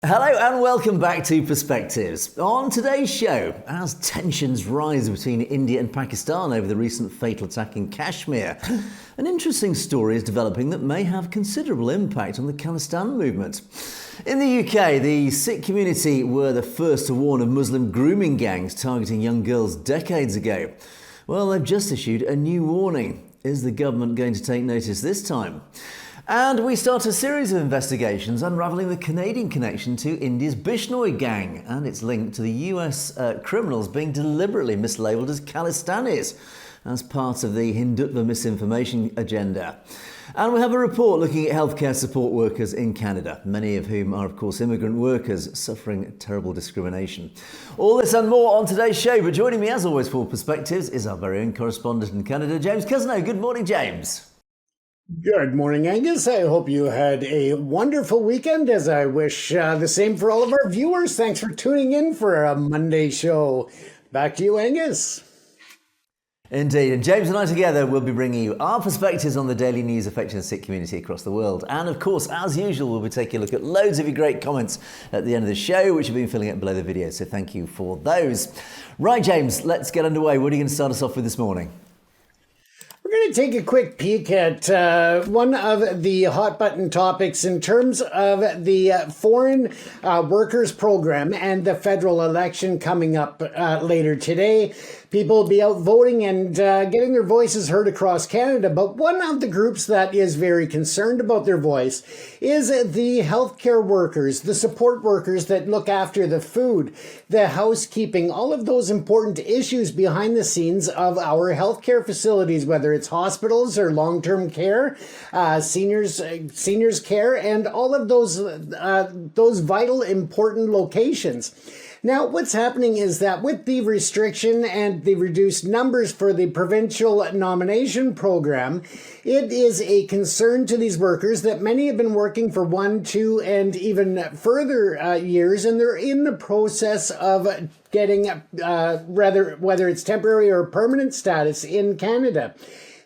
Hello and welcome back to Perspectives. On today's show, as tensions rise between India and Pakistan over the recent fatal attack in Kashmir, an interesting story is developing that may have considerable impact on the Khalistan movement. In the UK, the Sikh community were the first to warn of Muslim grooming gangs targeting young girls decades ago. Well, they've just issued a new warning. Is the government going to take notice this time? And we start a series of investigations unravelling the Canadian connection to India's Bishnoi gang and its link to the US criminals being deliberately mislabelled as Khalistanis as part of the Hindutva misinformation agenda. And we have a report looking at healthcare support workers in Canada, many of whom are, of course, immigrant workers suffering terrible discrimination. All this and more on today's show, but joining me as always for Perspectives is our very own correspondent in Canada, James Cousineau. Good morning, James. Good morning, Angus. I hope you had a wonderful weekend, as I wish the same for all of our viewers. Thanks for tuning in for a Monday show. Back to you, Angus. Indeed, and James and I together will be bringing you our perspectives on the daily news affecting the Sikh community across the world. And of course, as usual, we'll be taking a look at loads of your great comments at the end of the show, which have been filling up below the video, so thank you for those. Right, James, let's get underway. What are you going to start us off with this morning? We're going to take a quick peek at one of the hot button topics in terms of the foreign workers program and the federal election coming up later today. People will be out voting and getting their voices heard across Canada. But one of the groups that is very concerned about their voice is the healthcare workers, the support workers that look after the food, the housekeeping, all of those important issues behind the scenes of our healthcare facilities, whether it's hospitals or long-term care, seniors care, and all of those vital, important locations. Now, what's happening is that with the restriction and the reduced numbers for the provincial nomination program, it is a concern to these workers that many have been working for 1, 2, and even further years, and they're in the process of getting whether it's temporary or permanent status in Canada.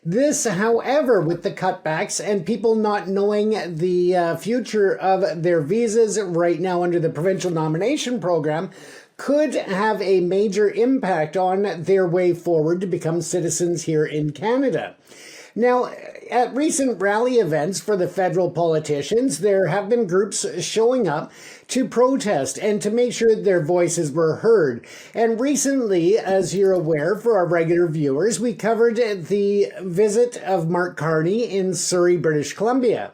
This, however, with the cutbacks and people not knowing the future of their visas right now under the provincial nomination program, could have a major impact on their way forward to become citizens here in Canada. Now, at recent rally events for the federal politicians, there have been groups showing up to protest and to make sure their voices were heard. And recently, as you're aware, for our regular viewers, we covered the visit of Mark Carney in Surrey, British Columbia.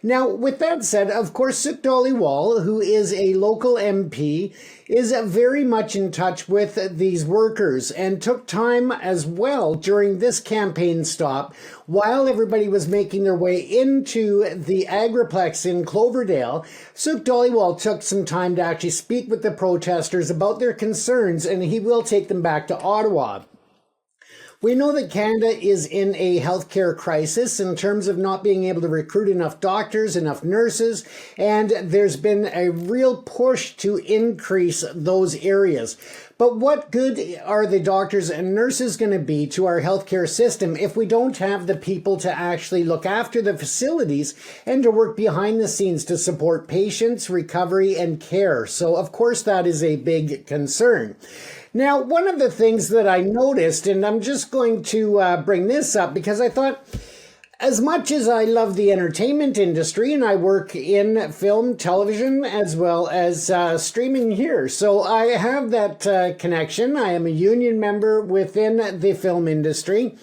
Now, with that said, of course, Sikh Dhaliwal, who is a local MP, is very much in touch with these workers and took time as well during this campaign stop while everybody was making their way into the Agriplex in Cloverdale. Sikh Dhaliwal took some time to actually speak with the protesters about their concerns, and he will take them back to Ottawa. We know that Canada is in a healthcare crisis in terms of not being able to recruit enough doctors, enough nurses, and there's been a real push to increase those areas. But what good are the doctors and nurses going to be to our healthcare system if we don't have the people to actually look after the facilities and to work behind the scenes to support patients, recovery, and care? So, of course, that is a big concern. Now, one of the things that I noticed, and I'm just going to bring this up because I thought, as much as I love the entertainment industry, and I work in film, television, as well as streaming here, so I have that connection. I am a union member within the film industry.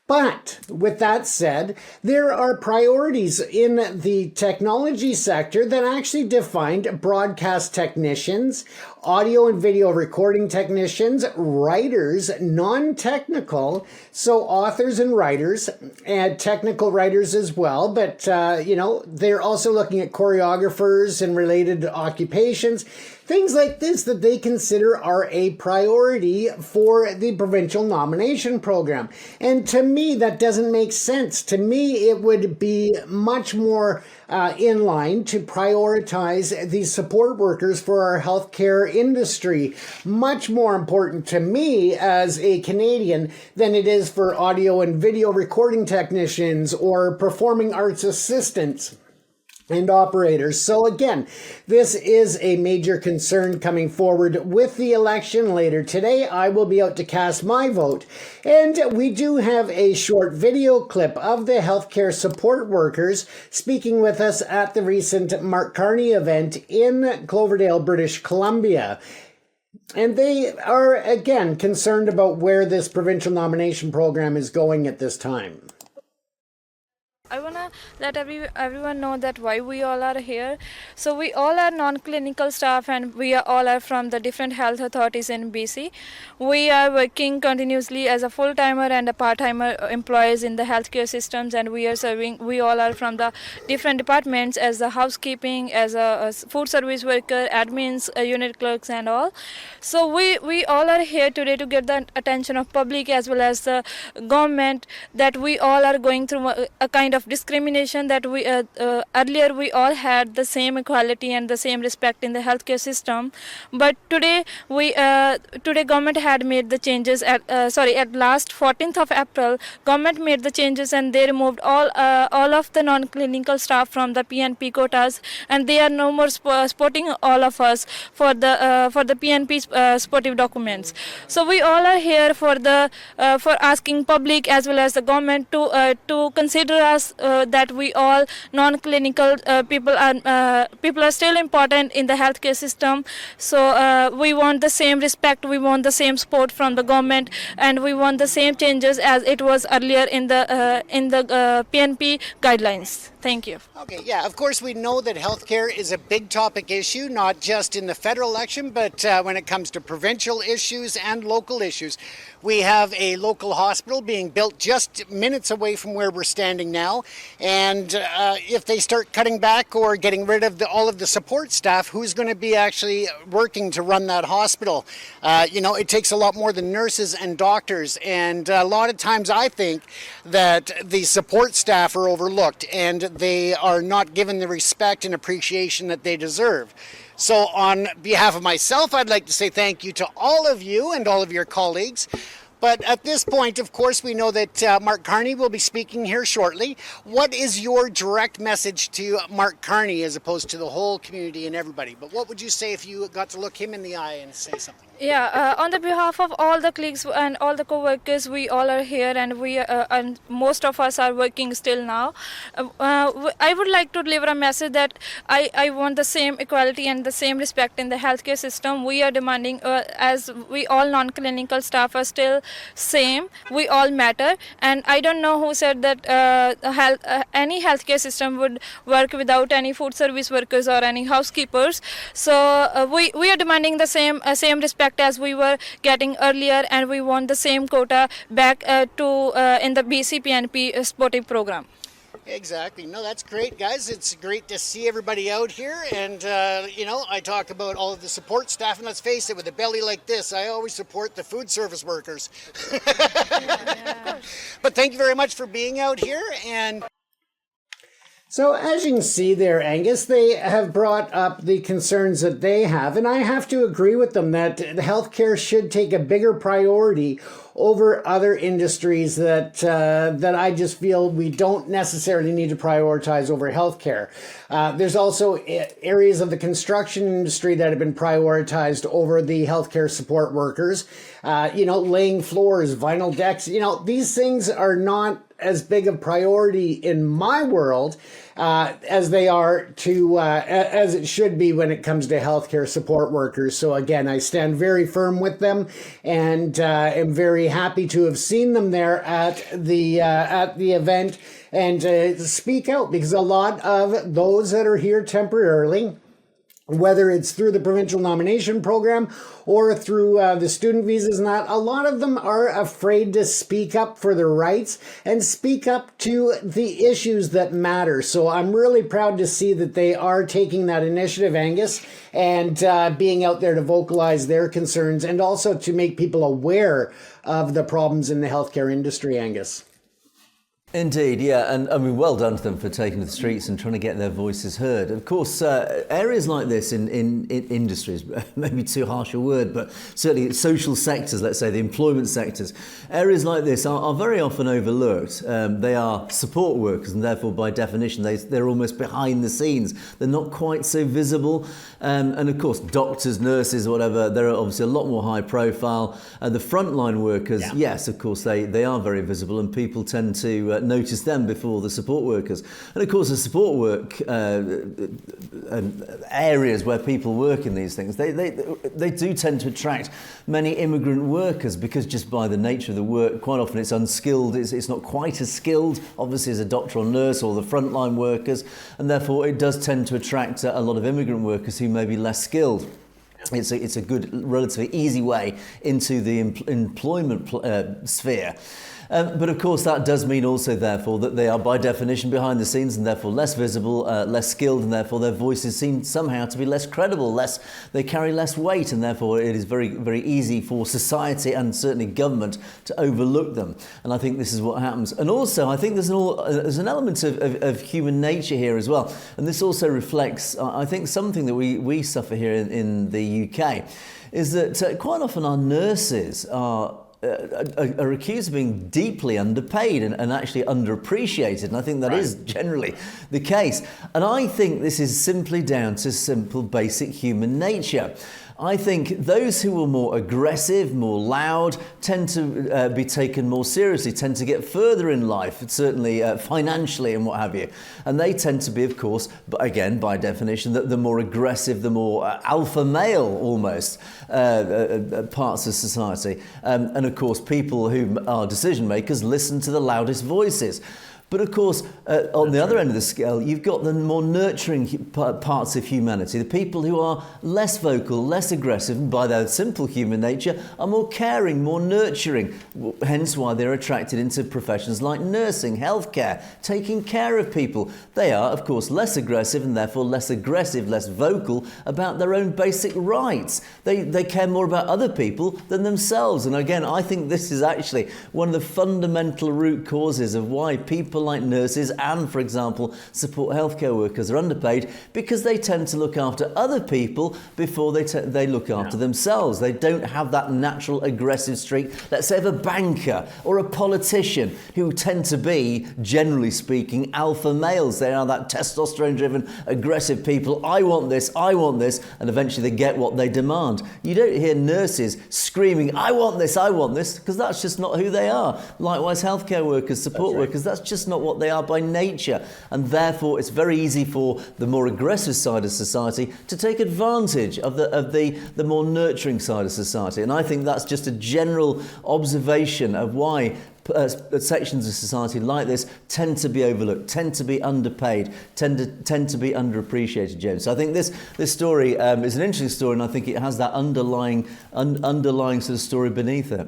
But with that said, there are priorities in the technology sector that actually defined broadcast technicians, audio and video recording technicians, writers, non-technical, so authors and writers, and technical writers as well. But, they're also looking at choreographers and related occupations. Things like this that they consider are a priority for the provincial nomination program. And to me, that doesn't make sense. To me, it would be much more in line to prioritize the support workers for our healthcare industry. Much more important to me as a Canadian than it is for audio and video recording technicians or performing arts assistants. and operators. So again, this is a major concern coming forward with the election later today. I will be out to cast my vote. And we do have a short video clip of the healthcare support workers speaking with us at the recent Mark Carney event in Cloverdale, British Columbia. And they are, again, concerned about where this provincial nomination program is going at this time. I want to let everyone know that why we all are here. So we all are non-clinical staff, and we all are from the different health authorities in BC. We are working continuously as a full-timer and a part-timer employees in the healthcare systems, and we all are from the different departments as the housekeeping, as a food service worker, admins, unit clerks and all. So we all are here today to get the attention of public as well as the government that we all are going through a kind of discrimination, that we earlier we all had the same equality and the same respect in the healthcare system, but today government had made the changes at last 14th of April. Government made the changes and they removed all of the non-clinical staff from the PNP quotas, and they are no more supporting all of us for the PNP supportive documents. So we all are here for asking public as well as the government to consider us that we all non-clinical people are still important in the healthcare system. So we want the same respect, we want the same support from the government, and we want the same changes as it was earlier in the PNP guidelines. Thank you. Okay, yeah, of course we know that healthcare is a big topic issue, not just in the federal election, but when it comes to provincial issues and local issues. We have a local hospital being built just minutes away from where we're standing now, and if they start cutting back or getting rid of all of the support staff, who's going to be actually working to run that hospital? It takes a lot more than nurses and doctors, and a lot of times I think that the support staff are overlooked and they are not given the respect and appreciation that they deserve. So on behalf of myself, I'd like to say thank you to all of you and all of your colleagues. But at this point, of course, we know that Mark Carney will be speaking here shortly. What is your direct message to Mark Carney as opposed to the whole community and everybody? But what would you say if you got to look him in the eye and say something? Yeah, on the behalf of all the colleagues and all the co-workers, we all are here, and and most of us are working still now. I would like to deliver a message that I want the same equality and the same respect in the healthcare system. We are demanding, as we all non-clinical staff are still same, we all matter, and I don't know who said that any healthcare system would work without any food service workers or any housekeepers. So we are demanding the same respect as we were getting earlier, and we want the same quota back in the BC PNP sportive program. Exactly. No, that's great, guys. It's great to see everybody out here. And, I talk about all of the support staff, and let's face it, with a belly like this, I always support the food service workers. Yeah. But thank you very much for being out here. So as you can see there, Angus, they have brought up the concerns that they have, and I have to agree with them that healthcare should take a bigger priority over other industries that I just feel we don't necessarily need to prioritize over healthcare. There's also areas of the construction industry that have been prioritized over the healthcare support workers. Laying floors, vinyl decks, these things are not as big a priority in my world as they are as it should be when it comes to healthcare support workers. So again, I stand very firm with them, and am very happy to have seen them there at the event and speak out, because a lot of those that are here temporarily, whether it's through the provincial nomination program or through the student visas and that, a lot of them are afraid to speak up for their rights and speak up to the issues that matter. So I'm really proud to see that they are taking that initiative, Angus, and being out there to vocalize their concerns and also to make people aware of the problems in the healthcare industry, Angus. Indeed, yeah, and I mean, well done to them for taking to the streets and trying to get their voices heard. Of course, areas like this in industries, maybe too harsh a word, but certainly social sectors, let's say the employment sectors, areas like this are very often overlooked. They are support workers, and therefore, by definition, they're almost behind the scenes. They're not quite so visible. And of course, doctors, nurses, whatever, they're obviously a lot more high profile. The frontline workers, yes, of course, they are very visible, and people tend to notice them before the support workers. And of course, the support work areas where people work in these things, they do tend to attract many immigrant workers, because just by the nature of the work, quite often it's unskilled, it's not quite as skilled, obviously, as a doctor or nurse or the frontline workers, and therefore it does tend to attract a lot of immigrant workers who may be less skilled. It's a good, relatively easy way into the employment sphere. But of course, that does mean also, therefore, that they are by definition behind the scenes, and therefore less visible, less skilled, and therefore their voices seem somehow to be less credible, they carry less weight, and therefore it is very, very easy for society and certainly government to overlook them. And I think this is what happens. And also, I think there's an element of human nature here as well. And this also reflects, I think, something that we suffer here in the UK, is that quite often our nurses are accused of being deeply underpaid and actually underappreciated. And I think that is generally the case. And I think this is simply down to simple, basic human nature. I think those who are more aggressive, more loud, tend to be taken more seriously, tend to get further in life, certainly financially and what have you. And they tend to be, of course, but again, by definition, the more aggressive, the more alpha male almost parts of society. And of course, people who are decision makers listen to the loudest voices. But of course, on the other end of the scale, you've got the more nurturing parts of humanity, the people who are less vocal, less aggressive, and by their simple human nature are more caring, more nurturing, hence why they're attracted into professions like nursing, healthcare, taking care of people. They are, of course, less aggressive and therefore less aggressive, less vocal about their own basic rights. They care more about other people than themselves. And again, I think this is actually one of the fundamental root causes of why people like nurses and, for example, support healthcare workers are underpaid, because they tend to look after other people before they look after themselves. They don't have that natural aggressive streak, let's say, of a banker or a politician, who tend to be, generally speaking, alpha males. They are that testosterone-driven, aggressive people. I want this, and eventually they get what they demand. You don't hear nurses screaming, I want this, because that's just not who they are. Likewise, healthcare workers, support workers, that's just not what they are by nature, and therefore it's very easy for the more aggressive side of society to take advantage of the more nurturing side of society. And I think that's just a general observation of why sections of society like this tend to be overlooked, tend to be underpaid, tend to be underappreciated, James. So I think this story is an interesting story, and I think it has that underlying sort of story beneath it.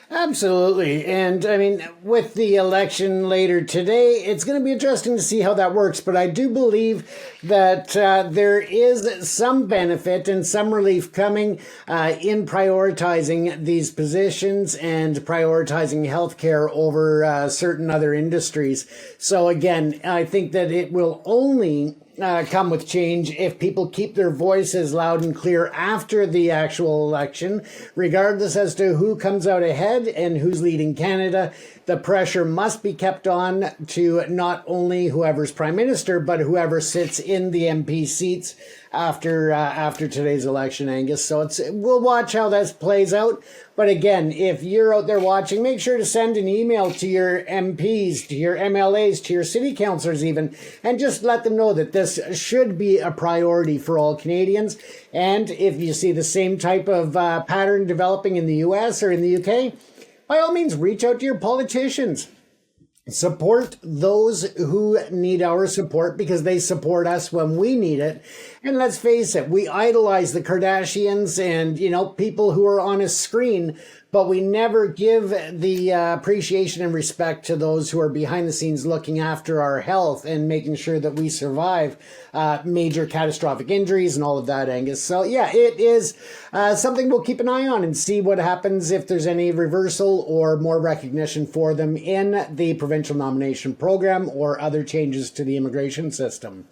Absolutely. And I mean, with the election later today, it's going to be interesting to see how that works. But I do believe that there is some benefit and some relief coming in prioritizing these positions and prioritizing healthcare over certain other industries. So again, I think that it will only come with change if people keep their voices loud and clear after the actual election, regardless as to who comes out ahead and who's leading Canada. The pressure must be kept on to not only whoever's prime minister, but whoever sits in the MP seats after today's election, Angus. So we'll watch how this plays out. But again, if you're out there watching, make sure to send an email to your MPs, to your MLAs, to your city councillors even, and just let them know that this should be a priority for all Canadians. And if you see the same type of pattern developing in the US or in the UK, by all means, reach out to your politicians. Support those who need our support, because they support us when we need it. And let's face it, we idolize the Kardashians and, people who are on a screen. but we never give the appreciation and respect to those who are behind the scenes looking after our health and making sure that we survive major catastrophic injuries and all of that, Angus. So yeah, it is something we'll keep an eye on and see what happens if there's any reversal or more recognition for them in the provincial nomination program or other changes to the immigration system.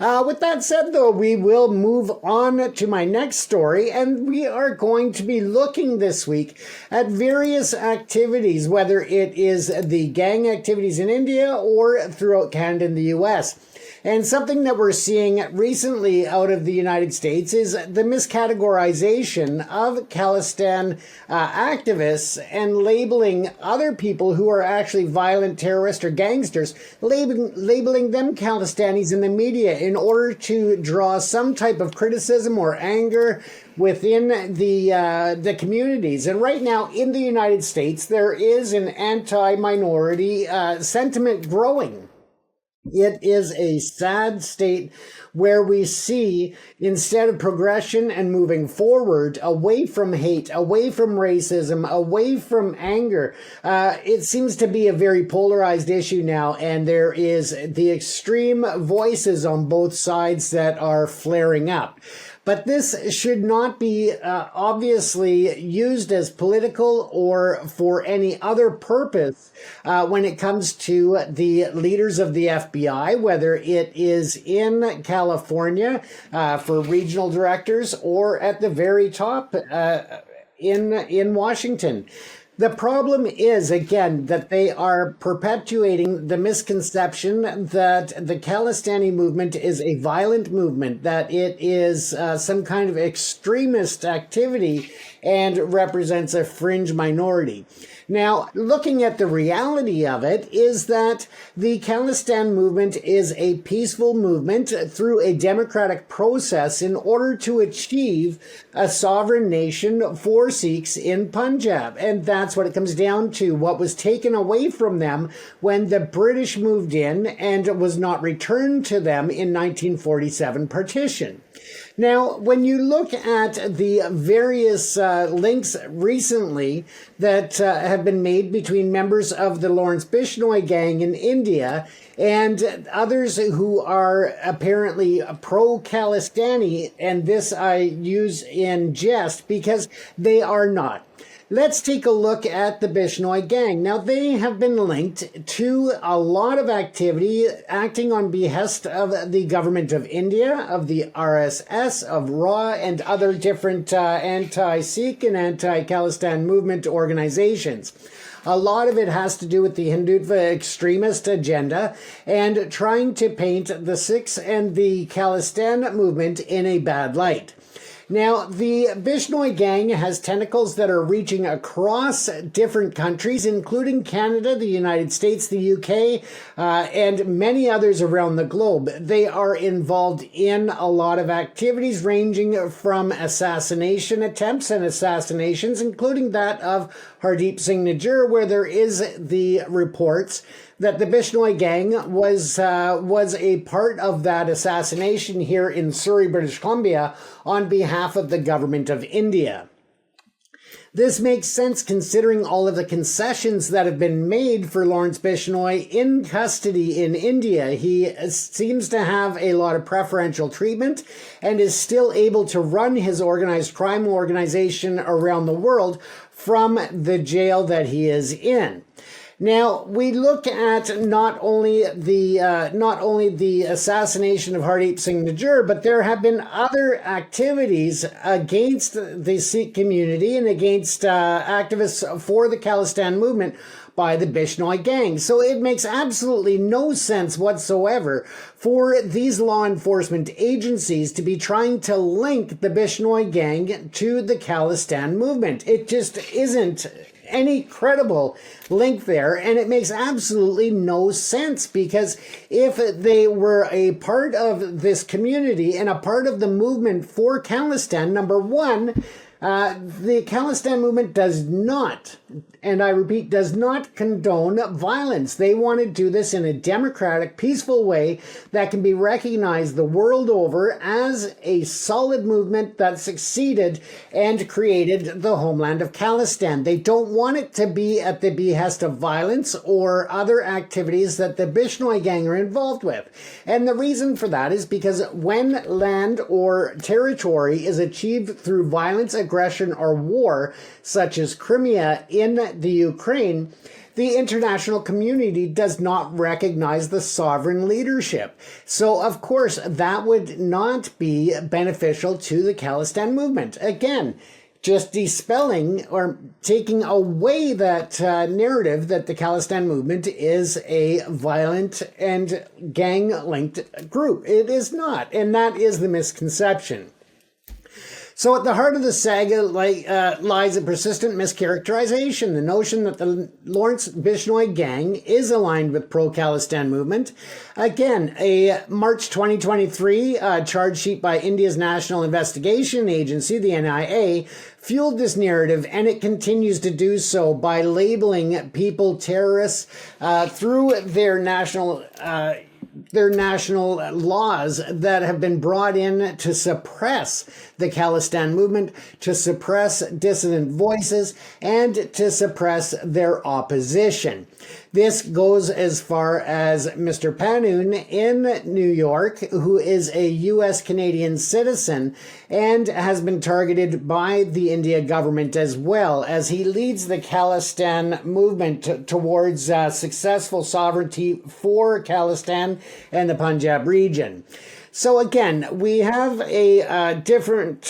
With that said, though, we will move on to my next story, and we are going to be looking this week at various activities, whether it is the gang activities in India or throughout Canada and the US. And something that we're seeing recently out of the United States is the miscategorization of Khalistan activists and labeling other people who are actually violent terrorists or gangsters, labeling them Khalistanis in the media in order to draw some type of criticism or anger within the communities. And right now in the United States, there is an anti-minority sentiment growing. It is a sad state where we see, instead of progression and moving forward away from hate, away from racism, away from anger, it seems to be a very polarized issue now, and there is the extreme voices on both sides that are flaring up. But this should not be obviously used as political or for any other purpose when it comes to the leaders of the FBI, whether it is in California for regional directors or at the very top in Washington. The problem is, again, that they are perpetuating the misconception that the Khalistani movement is a violent movement, that it is some kind of extremist activity and represents a fringe minority. Now, looking at the reality of it is that the Khalistan movement is a peaceful movement through a democratic process in order to achieve a sovereign nation for Sikhs in Punjab. And that's what it comes down to, what was taken away from them when the British moved in and was not returned to them in 1947 partition. Now, when you look at the various links recently that have been made between members of the Lawrence Bishnoi gang in India and others who are apparently pro-Khalistani, and this I use in jest because they are not. Let's take a look at the Bishnoi gang. Now, they have been linked to a lot of activity acting on behest of the government of India, of the RSS, of RA, and other different anti-Sikh and anti-Khalistan movement organizations. A lot of it has to do with the Hindutva extremist agenda and trying to paint the Sikhs and the Khalistan movement in a bad light. Now, the Bishnoi gang has tentacles that are reaching across different countries, including Canada, the United States, the UK, and many others around the globe. They are involved in a lot of activities ranging from assassination attempts and assassinations, including that of Hardeep Singh Nijjar, where there is the reports that the Bishnoi gang was a part of that assassination here in Surrey, British Columbia, on behalf of the government of India. This makes sense considering all of the concessions that have been made for Lawrence Bishnoi in custody in India. He seems to have a lot of preferential treatment and is still able to run his organized crime organization around the world from the jail that he is in. Now, we look at not only the assassination of Hardeep Singh Nijjar, but there have been other activities against the Sikh community and against activists for the Khalistan movement by the Bishnoi gang. So it makes absolutely no sense whatsoever for these law enforcement agencies to be trying to link the Bishnoi gang to the Khalistan movement. It just isn't any credible link there, and it makes absolutely no sense, because if they were a part of this community and a part of the movement for Khalistan, number one, The Khalistan movement does not, and I repeat, does not condone violence. They want to do this in a democratic, peaceful way that can be recognized the world over as a solid movement that succeeded and created the homeland of Khalistan. They don't want it to be at the behest of violence or other activities that the Bishnoi gang are involved with. And the reason for that is because when land or territory is achieved through violence, aggression, or war, such as Crimea in the Ukraine, the international community does not recognize the sovereign leadership. So, of course, that would not be beneficial to the Khalistan movement. Again, just dispelling or taking away that narrative that the Khalistan movement is a violent and gang-linked group. It is not, and that is the misconception. So at the heart of the saga lies a persistent mischaracterization, the notion that the Lawrence Bishnoi gang is aligned with pro-Khalistan movement. Again, a March 2023 charge sheet by India's National Investigation Agency, the NIA, fueled this narrative, and it continues to do so by labeling people terrorists through their national laws that have been brought in to suppress the Khalistan movement, to suppress dissident voices, and to suppress their opposition. This goes as far as Mr. Panoon in New York, who is a U.S.-Canadian citizen and has been targeted by the India government as well, as he leads the Khalistan movement towards successful sovereignty for Khalistan and the Punjab region. So again, we have a different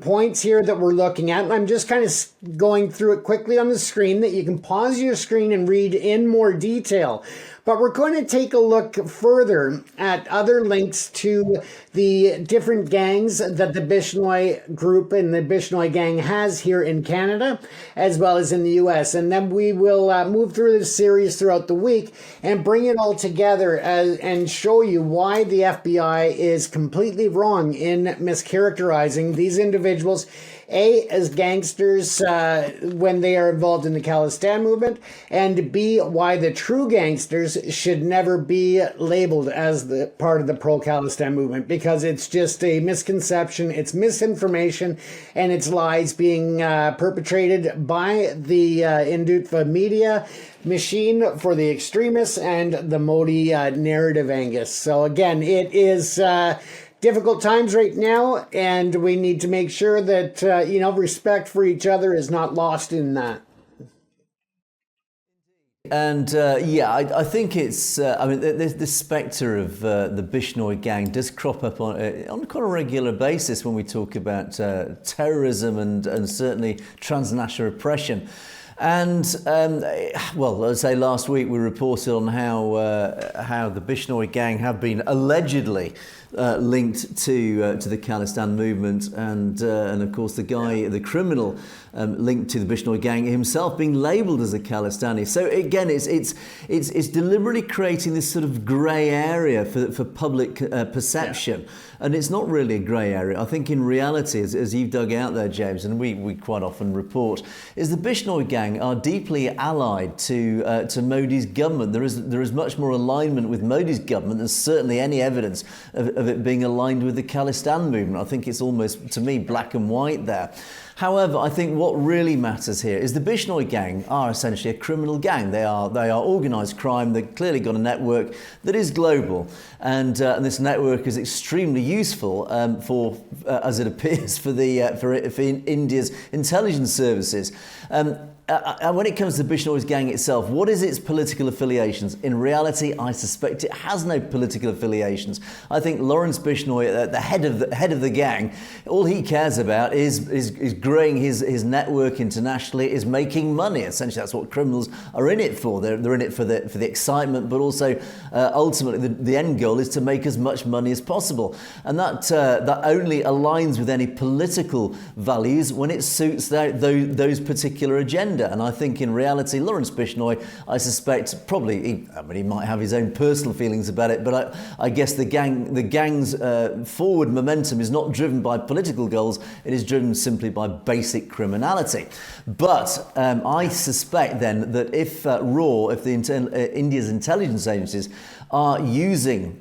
points here that we're looking at. I'm just kind of going through it quickly on the screen that you can pause your screen and read in more detail. But we're going to take a look further at other links to the different gangs that the Bishnoi group and the Bishnoi gang has here in Canada, as well as in the US. And then we will move through this series throughout the week and bring it all together and show you why the FBI is completely wrong in mischaracterizing these individuals, A, as gangsters when they are involved in the Khalistan movement, and B, why the true gangsters should never be labeled as the part of the pro-Khalistan movement, because it's just a misconception, it's misinformation, and it's lies being perpetrated by the Hindutva media machine for the extremists and the Modi narrative, Angus. So again, it is difficult times right now, and we need to make sure that, respect for each other is not lost in that. And I think it's, the spectre of the Bishnoi gang does crop up on quite a regular basis when we talk about terrorism and certainly transnational oppression. And, let's say last week we reported on how the Bishnoi gang have been allegedly linked to the Khalistan movement, and of course the criminal linked to the Bishnoi gang himself being labelled as a Khalistani. So again, it's deliberately creating this sort of grey area for public perception. And it's not really a grey area. I think in reality, as you've dug out there, James, and we quite often report, is the Bishnoi gang are deeply allied to Modi's government. There is much more alignment with Modi's government than certainly any evidence of it being aligned with the Khalistan movement. I think it's almost, to me, black and white there. However, I think what really matters here is the Bishnoi gang are essentially a criminal gang. They are organised crime. They've clearly got a network that is global, and this network is extremely useful for, as it appears, for India's intelligence services. When it comes to Bishnoi's gang itself, what is its political affiliations? In reality, I suspect it has no political affiliations. I think Lawrence Bishnoi, the head of the gang, all he cares about is growing his network internationally, is making money. Essentially, that's what criminals are in it for. They're in it for the excitement, but also ultimately the end goal is to make as much money as possible, and that only aligns with any political values when it suits those particular agendas. agenda. And I think in reality, Lawrence Bishnoi, I suspect probably, he might have his own personal feelings about it, but I guess the gang's forward momentum is not driven by political goals, it is driven simply by basic criminality. But I suspect then that if India's intelligence agencies are using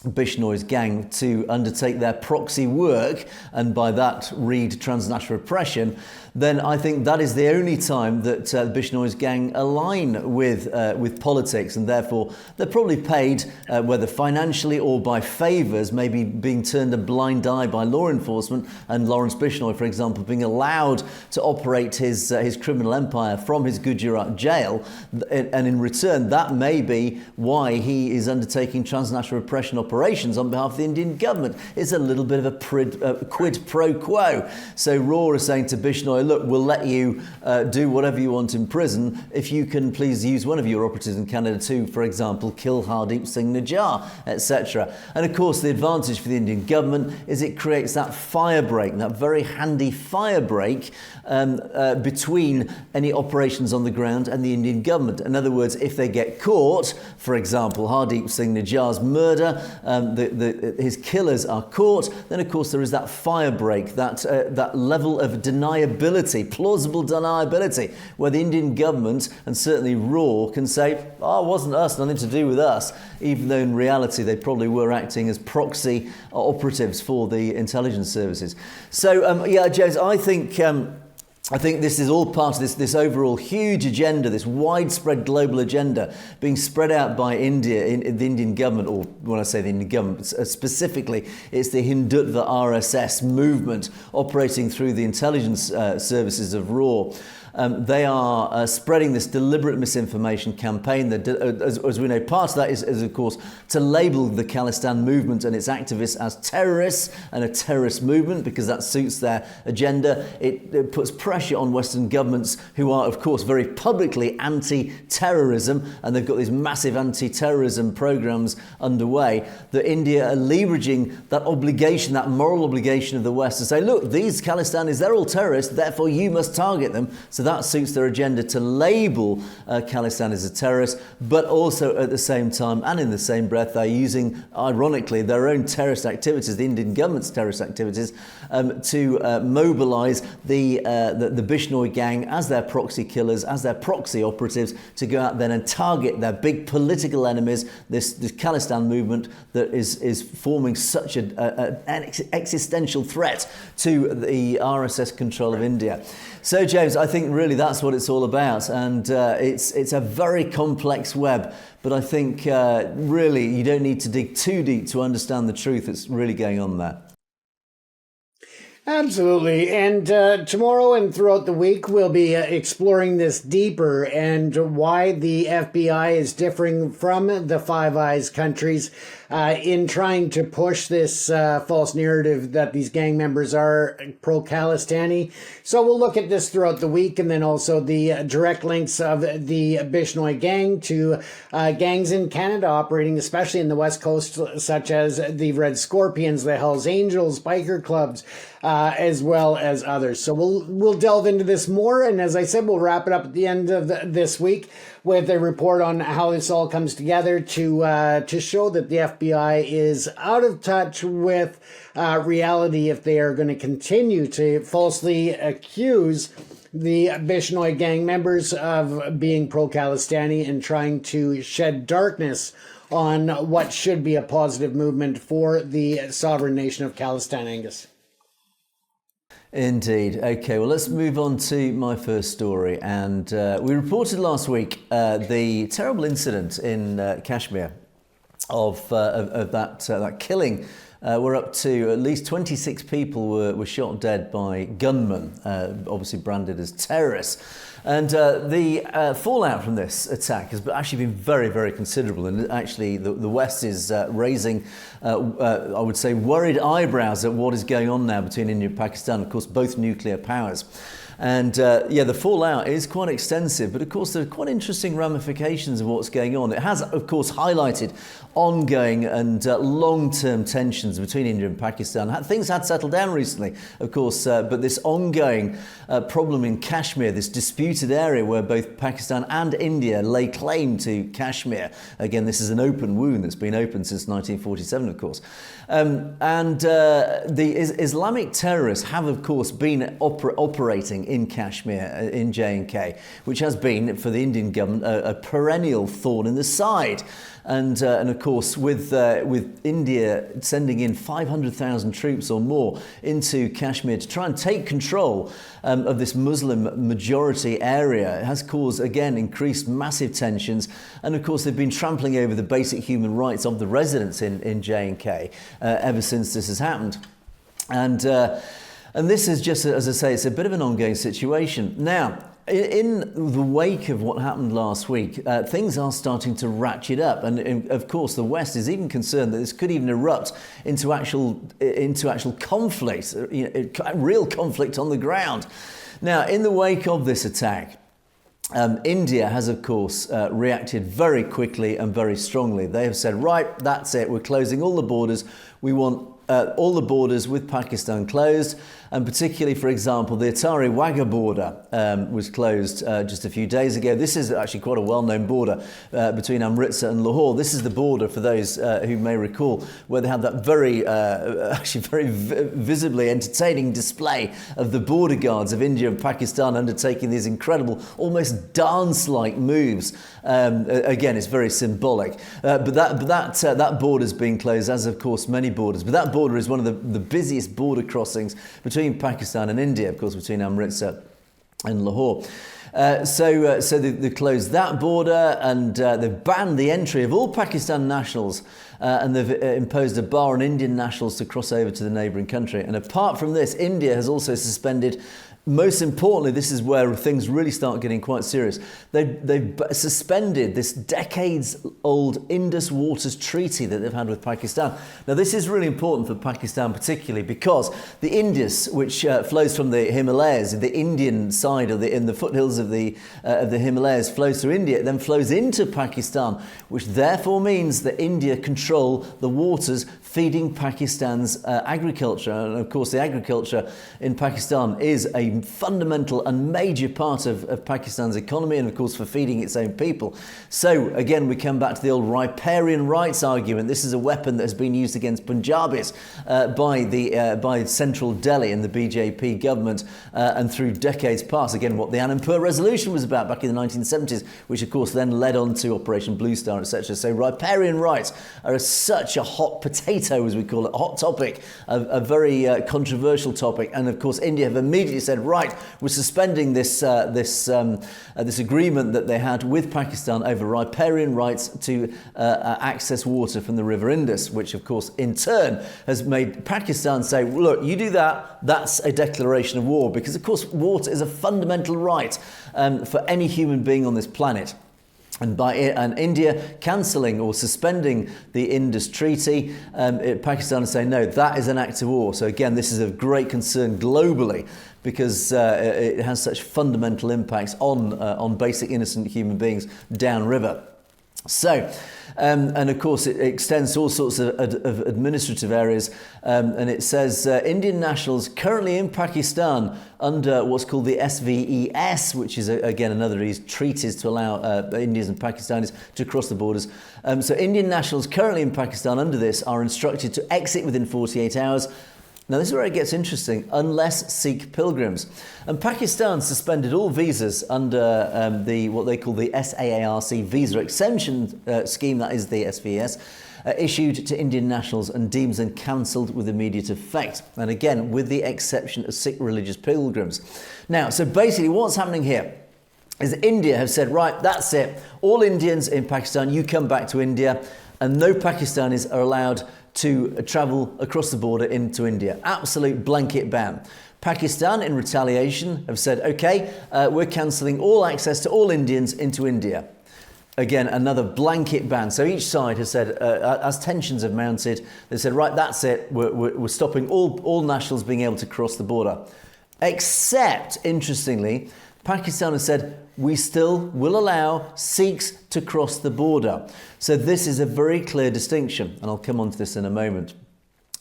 Bishnoi's gang to undertake their proxy work, and by that read transnational repression, then I think that is the only time that Bishnoi's gang align with politics, and therefore they're probably paid, whether financially or by favours, maybe being turned a blind eye by law enforcement, and Lawrence Bishnoi, for example, being allowed to operate his criminal empire from his Gujarat jail, and in return that may be why he is undertaking transnational repression operations on behalf of the Indian government. It's a little bit of a quid pro quo. So RAW is saying to Bishnoi, look, we'll let you do whatever you want in prison if you can please use one of your operatives in Canada to, for example, kill Hardeep Singh Nijjar, etc. And of course, the advantage for the Indian government is it creates that fire break, that very handy fire break between any operations on the ground and the Indian government. In other words, if they get caught, for example, Hardeep Singh Nijjar's murder, his killers are caught, then of course there is that fire break, that level of deniability, plausible deniability, where the Indian government and certainly RAW can say, oh, it wasn't us, nothing to do with us, even though in reality they probably were acting as proxy operatives for the intelligence services. So, James, I think this is all part of this overall huge agenda, this widespread global agenda being spread out by India, in the Indian government, or when I say the Indian government, specifically, it's the Hindutva RSS movement operating through the intelligence services of RAW. They are spreading this deliberate misinformation campaign. That, as we know, part of that is, of course, to label the Khalistan movement and its activists as terrorists and a terrorist movement, because that suits their agenda. It puts pressure on Western governments who are, of course, very publicly anti-terrorism, and they've got these massive anti-terrorism programs underway, that India are leveraging that obligation, that moral obligation of the West to say, look, these Khalistanis, they're all terrorists, therefore you must target them. So that suits their agenda to label Khalistan as a terrorist, but also at the same time and in the same breath, they're using, ironically, their own terrorist activities, the Indian government's terrorist activities, to mobilise the Bishnoi gang as their proxy killers, as their proxy operatives, to go out then and target their big political enemies, this Khalistan movement that is forming such an existential threat to the RSS control of India. So, James, I think really that's what it's all about, and it's a very complex web, but I think really you don't need to dig too deep to understand the truth that's really going on there. Absolutely. And tomorrow and throughout the week, we'll be exploring this deeper and why the FBI is differing from the Five Eyes countries in trying to push this false narrative that these gang members are pro-Khalistani. So we'll look at this throughout the week, and then also the direct links of the Bishnoi gang to gangs in Canada operating, especially in the West Coast, such as the Red Scorpions, the Hells Angels, biker clubs, as well as others. So we'll delve into this more, and as I said, we'll wrap it up at the end of this week with a report on how this all comes together to show that the FBI is out of touch with reality if they are going to continue to falsely accuse the Bishnoi gang members of being pro-Khalistani and trying to shed darkness on what should be a positive movement for the sovereign nation of Khalistan, Angus. Indeed. Okay, well, let's move on to my first story. And we reported last week the terrible incident in Kashmir of that killing. We're up to at least 26 people were shot dead by gunmen, obviously branded as terrorists. And the fallout from this attack has actually been very, very considerable. And actually, the West is raising, I would say, worried eyebrows at what is going on now between India and Pakistan, of course, both nuclear powers. And the fallout is quite extensive, but of course there are quite interesting ramifications of what's going on. It has, of course, highlighted ongoing and long-term tensions between India and Pakistan. Things had settled down recently, of course, but this ongoing problem in Kashmir, this disputed area where both Pakistan and India lay claim to Kashmir. Again, this is an open wound that's been open since 1947, of course. The Islamic terrorists have, of course, been operating in Kashmir, in J&K, which has been, for the Indian government, a perennial thorn in the side. And of course, with India sending in 500,000 troops or more into Kashmir to try and take control of this Muslim majority area, it has caused, again, increased massive tensions. And of course, they've been trampling over the basic human rights of the residents in J&K ever since this has happened. And this is just, as I say, it's a bit of an ongoing situation. Now, in the wake of what happened last week, things are starting to ratchet up, and of course the West is even concerned that this could even erupt into actual conflict, real conflict on the ground. Now, in the wake of this attack, India has, of course, reacted very quickly and very strongly. They have said, right, that's it, we're closing all the borders. We want all the borders with Pakistan closed, and particularly, for example, the Attari-Wagah border was closed just a few days ago. This is actually quite a well-known border between Amritsar and Lahore. This is the border, for those who may recall, where they had that very visibly entertaining display of the border guards of India and Pakistan undertaking these incredible, almost dance-like moves. Again, it's very symbolic. But that border's been closed, as of course many borders. But that border is one of the busiest border crossings between Pakistan and India, of course, between Amritsar and Lahore. So they closed that border, and they've banned the entry of all Pakistan nationals, and they've imposed a bar on Indian nationals to cross over to the neighbouring country. And apart from this, India has also suspended, most importantly, this is where things really start getting quite serious. They've suspended this decades-old Indus Waters Treaty that they've had with Pakistan. Now, this is really important for Pakistan particularly because the Indus, which flows from the Himalayas, the Indian side of in the foothills of the Himalayas, flows through India, it then flows into Pakistan, which therefore means that India control the waters feeding Pakistan's agriculture. And of course, the agriculture in Pakistan is a fundamental and major part of Pakistan's economy, and of course for feeding its own people. So again, we come back to the old riparian rights argument. This is a weapon that has been used against Punjabis by central Delhi and the BJP government and through decades past. Again, what the Anandpur Resolution was about back in the 1970s, which of course then led on to Operation Blue Star, etc. So riparian rights are such a hot potato, as we call it, a hot topic, a very controversial topic. And of course, India have immediately said, right, we're suspending this agreement that they had with Pakistan over riparian rights to access water from the River Indus, which of course in turn has made Pakistan say, look, you do that, that's a declaration of war, because of course water is a fundamental right for any human being on this planet. And India cancelling or suspending the Indus Treaty, Pakistan is saying, no, that is an act of war. So again, this is of great concern globally, because it has such fundamental impacts on basic innocent human beings downriver. So, and of course it extends to all sorts of administrative areas, and it says Indian nationals currently in Pakistan under what's called the SVES, which is again another of these treaties to allow Indians and Pakistanis to cross the borders. So Indian nationals currently in Pakistan under this are instructed to exit within 48 hours. Now, this is where it gets interesting, unless Sikh pilgrims. And Pakistan suspended all visas under what they call the SAARC visa exemption scheme, that is the SVS, issued to Indian nationals and deems them cancelled with immediate effect. And again, with the exception of Sikh religious pilgrims. Now, so basically what's happening here is India have said, right, that's it. All Indians in Pakistan, you come back to India, and no Pakistanis are allowed to travel across the border into India. Absolute blanket ban. Pakistan, in retaliation, have said, okay, we're cancelling all access to all Indians into India. Again, another blanket ban. So each side has said, as tensions have mounted, they said, right, that's it. We're stopping all nationals being able to cross the border. Except, interestingly, Pakistan has said, we still will allow Sikhs to cross the border. So this is a very clear distinction, and I'll come on to this in a moment.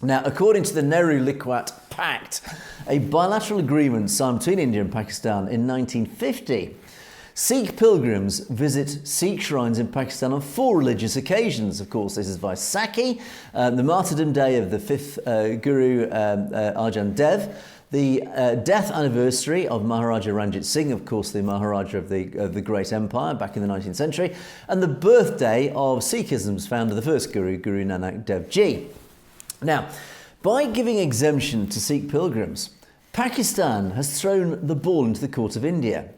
Now, according to the Nehru-Liwat Pact, a bilateral agreement signed between India and Pakistan in 1950, Sikh pilgrims visit Sikh shrines in Pakistan on 4 religious occasions. Of course, this is Vaisakhi, the martyrdom day of the 5th Guru Arjan Dev, the death anniversary of Maharaja Ranjit Singh, of course the Maharaja of the Great Empire back in the 19th century, and the birthday of Sikhism's founder, the first Guru, Guru Nanak Dev Ji. Now, by giving exemption to Sikh pilgrims, Pakistan has thrown the ball into the court of India.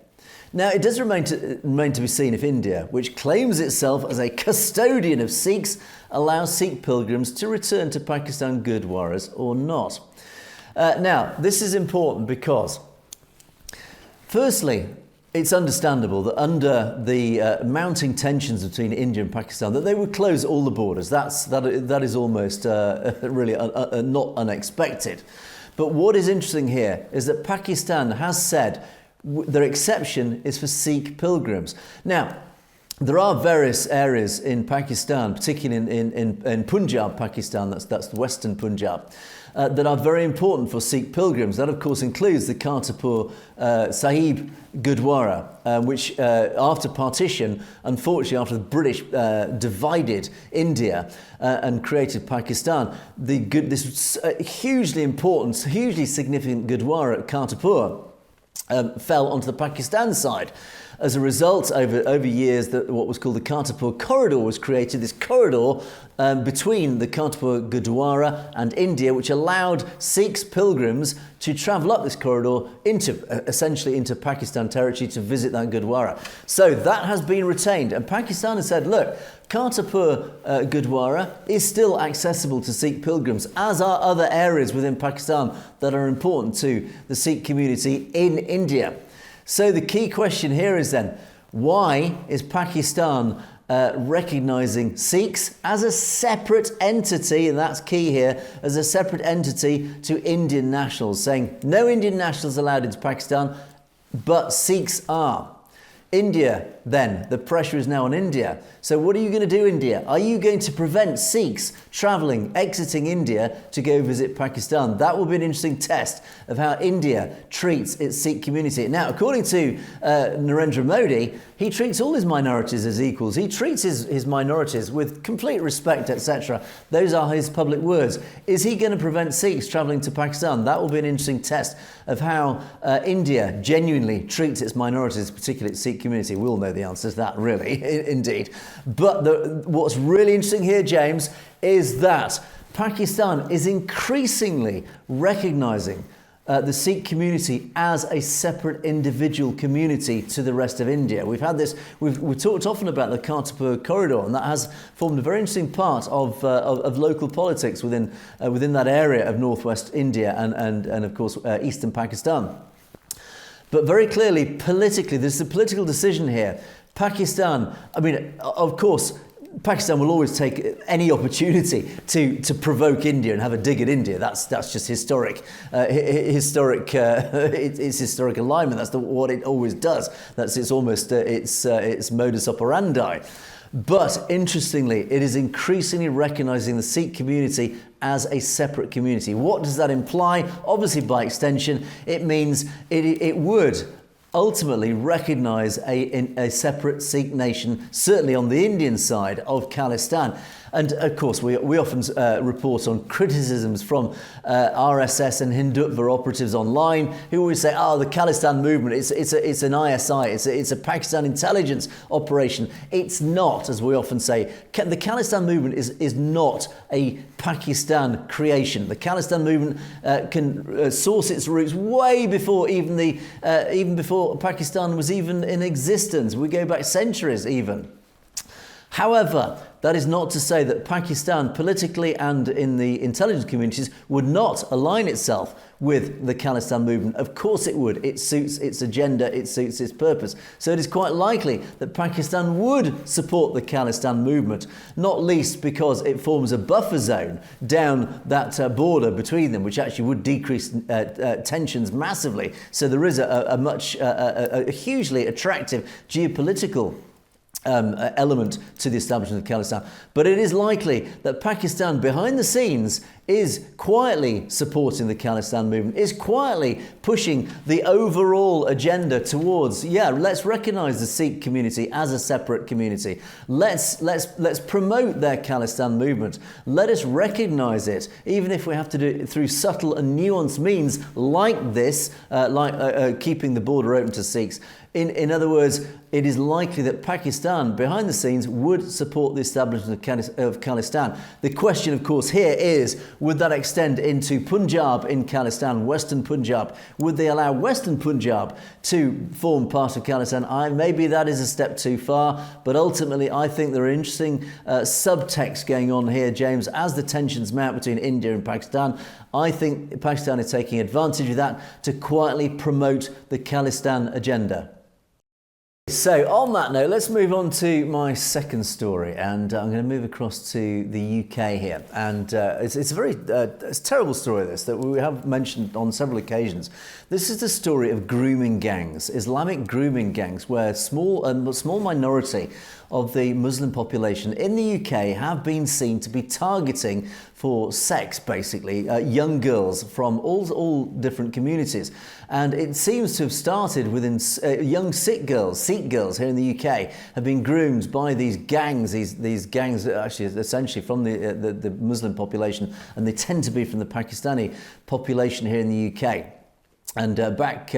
Now, it does remain to be seen if India, which claims itself as a custodian of Sikhs, allows Sikh pilgrims to return to Pakistan Gurdwaras or not. Now, this is important because, firstly, it's understandable that under the mounting tensions between India and Pakistan, that they would close all the borders. That is almost really not unexpected. But what is interesting here is that Pakistan has said their exception is for Sikh pilgrims. Now, there are various areas in Pakistan, particularly in Punjab, Pakistan, that's the western Punjab, that are very important for Sikh pilgrims. That, of course, includes the Kartarpur Sahib Gurdwara, which after partition, unfortunately after the British divided India and created Pakistan, this hugely important, hugely significant Gurdwara at Kartarpur fell onto the Pakistan side. As a result, over years, what was called the Kartarpur Corridor was created, this corridor between the Kartarpur Gurdwara and India, which allowed Sikhs pilgrims to travel up this corridor essentially into Pakistan territory to visit that Gurdwara. So that has been retained, and Pakistan has said, look, Kartarpur Gurdwara is still accessible to Sikh pilgrims, as are other areas within Pakistan that are important to the Sikh community in India. So the key question here is then, why is Pakistan recognising Sikhs as a separate entity, and that's key here, as a separate entity to Indian nationals, saying no Indian nationals allowed into Pakistan, but Sikhs are. India, then, the pressure is now on India. So what are you going to do, India? Are you going to prevent Sikhs travelling, exiting India to go visit Pakistan? That will be an interesting test of how India treats its Sikh community. Now, according to Narendra Modi, he treats all his minorities as equals. He treats his minorities with complete respect, etc. Those are his public words. Is he going to prevent Sikhs travelling to Pakistan? That will be an interesting test of how India genuinely treats its minorities, particularly its Sikh community. We'll know the answer to that, really, indeed. But what's really interesting here, James, is that Pakistan is increasingly recognising the Sikh community as a separate individual community to the rest of India. We've talked often about the Kartarpur Corridor, and that has formed a very interesting part of local politics within that area of northwest India and of course eastern Pakistan. But very clearly, politically, there's a political decision here. Pakistan, I mean, of course, Pakistan will always take any opportunity to provoke India and have a dig at India. That's just historic it's historic alignment. That's what it always does. It's almost its modus operandi. But interestingly, it is increasingly recognising the Sikh community as a separate community. What does that imply? Obviously, by extension, it means it would ultimately recognise a separate Sikh nation, certainly on the Indian side of Khalistan. And of course, we often report on criticisms from RSS and Hindutva operatives online who always say, the Khalistan movement, it's an ISI, it's a Pakistan intelligence operation. It's not, as we often say. The Khalistan movement is not a Pakistan creation. The Khalistan movement can source its roots way before even before Pakistan was even in existence. We go back centuries even. However, that is not to say that Pakistan, politically and in the intelligence communities, would not align itself with the Khalistan movement. Of course it would. It suits its agenda, it suits its purpose. So it is quite likely that Pakistan would support the Khalistan movement, not least because it forms a buffer zone down that border between them, which actually would decrease tensions massively. So there is a hugely attractive geopolitical element to the establishment of Khalistan. But it is likely that Pakistan behind the scenes is quietly supporting the Khalistan movement, is quietly pushing the overall agenda towards, let's recognize the Sikh community as a separate community. Let's promote their Khalistan movement. Let us recognize it, even if we have to do it through subtle and nuanced means like this, keeping the border open to Sikhs. In other words, it is likely that Pakistan, behind the scenes, would support the establishment of Khalistan. The question, of course, here is, would that extend into Punjab in Khalistan, Western Punjab? Would they allow Western Punjab to form part of Khalistan? Maybe that is a step too far, but ultimately I think there are interesting subtexts going on here, James, as the tensions mount between India and Pakistan. I think Pakistan is taking advantage of that to quietly promote the Khalistan agenda. So on that note, let's move on to my second story, and I'm going to move across to the UK here. And it's a terrible story, this, that we have mentioned on several occasions. This is the story of grooming gangs, Islamic grooming gangs, where a small minority of the Muslim population in the UK have been seen to be targeting for sex, basically, young girls from all different communities. And it seems to have started within young Sikh girls here in the UK have been groomed by these gangs, these gangs actually essentially from the Muslim population, and they tend to be from the Pakistani population here in the UK. And back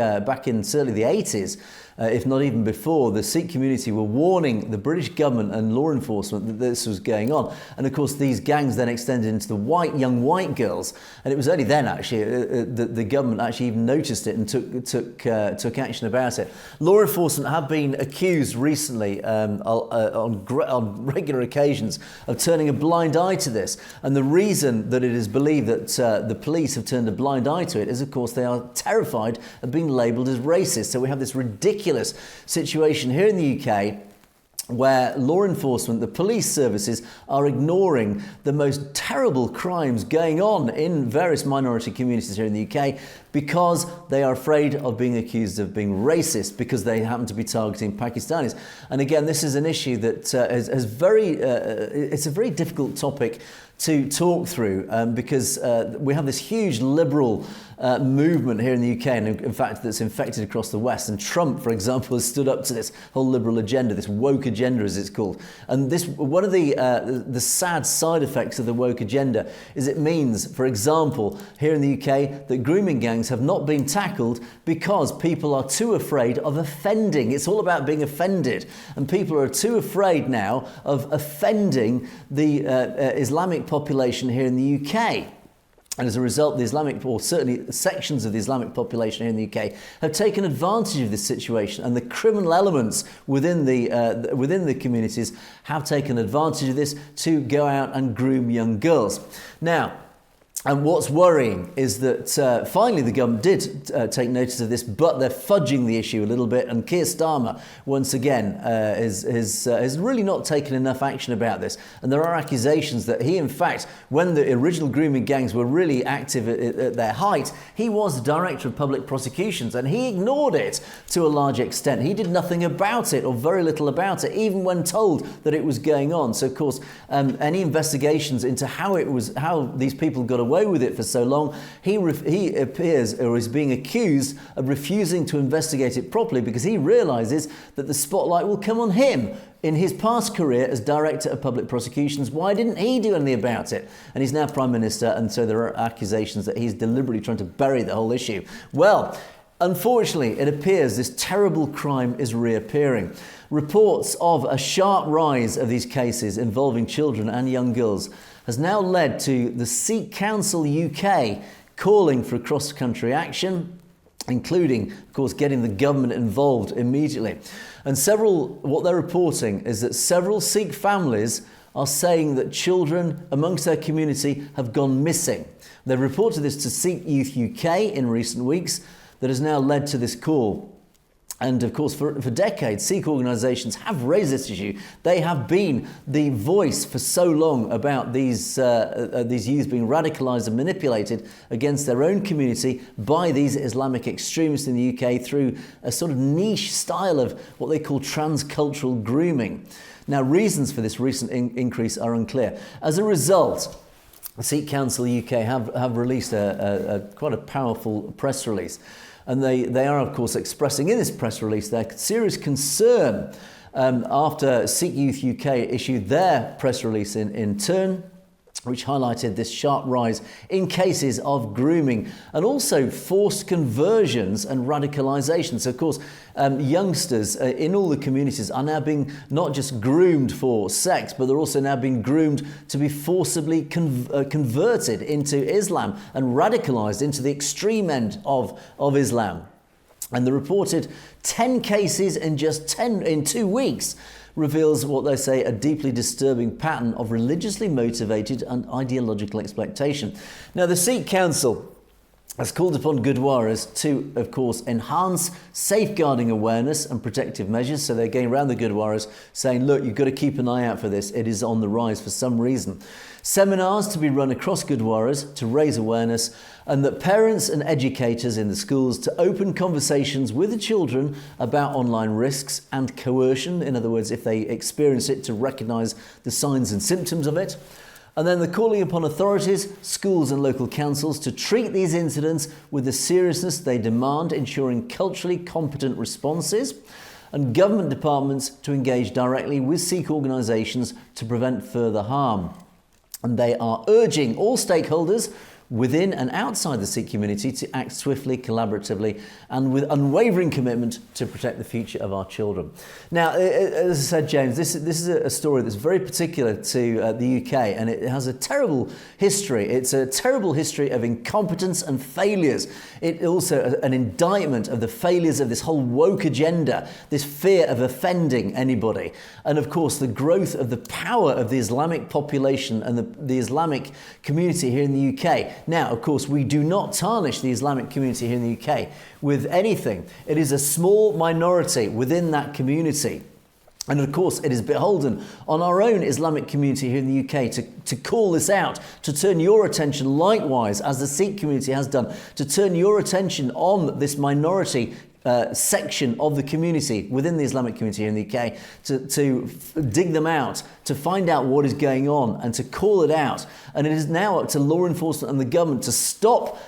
in certainly the 80s, if not even before, the Sikh community were warning the British government and law enforcement that this was going on. And of course, these gangs then extended into the young white girls. And it was only then, actually, the government actually even noticed it and took action about it. Law enforcement have been accused recently on regular occasions of turning a blind eye to this. And the reason that it is believed that the police have turned a blind eye to it is, of course, they are terrified of being labelled as racist. So we have this ridiculous situation here in the UK where law enforcement, the police services, are ignoring the most terrible crimes going on in various minority communities here in the UK because they are afraid of being accused of being racist because they happen to be targeting Pakistanis. And again, this is an issue that it's a very difficult topic to talk through because we have this huge liberal movement here in the UK, and in fact that's infected across the West. And Trump, for example, has stood up to this whole liberal agenda, this woke agenda as it's called. And this, one of the sad side effects of the woke agenda is it means, for example, here in the UK, that grooming gangs have not been tackled because people are too afraid of offending. It's all about being offended, and people are too afraid now of offending the Islamic population here in the UK. And as a result, the Islamic, or certainly sections of the Islamic population here in the UK, have taken advantage of this situation, and the criminal elements within the communities have taken advantage of this to go out and groom young girls. Now, and what's worrying is that finally the government did take notice of this, but they're fudging the issue a little bit. And Keir Starmer, once again, has really not taken enough action about this. And there are accusations that he, in fact, when the original grooming gangs were really active at their height, he was the Director of Public Prosecutions, and he ignored it to a large extent. He did nothing about it, or very little about it, even when told that it was going on. So, of course, any investigations into how these people got away with it for so long, he appears, or is being accused of refusing to investigate it properly because he realises that the spotlight will come on him in his past career as Director of Public Prosecutions. Why didn't he do anything about it? And he's now Prime Minister, and so there are accusations that he's deliberately trying to bury the whole issue. Well, unfortunately, it appears this terrible crime is reappearing. Reports of a sharp rise of these cases involving children and young girls has now led to the Sikh Council UK calling for cross-country action, including, of course, getting the government involved immediately. And what they're reporting is that several Sikh families are saying that children amongst their community have gone missing. They've reported this to Sikh Youth UK in recent weeks. That has now led to this call. And of course, for decades, Sikh organisations have raised this issue. They have been the voice for so long about these youth being radicalised and manipulated against their own community by these Islamic extremists in the UK through a sort of niche style of what they call transcultural grooming. Now, reasons for this recent increase are unclear. As a result, the Sikh Council UK have released quite a powerful press release. And they are, of course, expressing in this press release their serious concern after Sikh Youth UK issued their press release in turn, which highlighted this sharp rise in cases of grooming and also forced conversions and radicalisation. So, of course, youngsters in all the communities are now being not just groomed for sex, but they're also now being groomed to be forcibly converted into Islam and radicalised into the extreme end of Islam. And the reported 10 cases in just 2 weeks reveals what they say a deeply disturbing pattern of religiously motivated and ideological exploitation. Now, the Sikh Council has called upon Gurdwaras to, of course, enhance safeguarding awareness and protective measures. So they're going around the Gurdwaras saying, look, you've got to keep an eye out for this. It is on the rise for some reason. Seminars to be run across Gurdwaras to raise awareness, and that parents and educators in the schools to open conversations with the children about online risks and coercion. In other words, if they experience it, to recognise the signs and symptoms of it. And then the calling upon authorities, schools and local councils to treat these incidents with the seriousness they demand, ensuring culturally competent responses, and government departments to engage directly with Sikh organisations to prevent further harm. And they are urging all stakeholders within and outside the Sikh community to act swiftly, collaboratively, and with unwavering commitment to protect the future of our children. Now, as I said, James, this is a story that's very particular to the UK, and it has a terrible history. It's a terrible history of incompetence and failures. It also an indictment of the failures of this whole woke agenda, this fear of offending anybody, and of course the growth of the power of the Islamic population and the Islamic community here in the UK. Now, of course, we do not tarnish the Islamic community here in the UK with anything. It is a small minority within that community. And of course, it is beholden on our own Islamic community here in the UK to call this out, to turn your attention likewise, as the Sikh community has done, to turn your attention on this minority section of the community within the Islamic community here in the UK, to dig them out, to find out what is going on and to call it out. And it is now up to law enforcement and the government to stop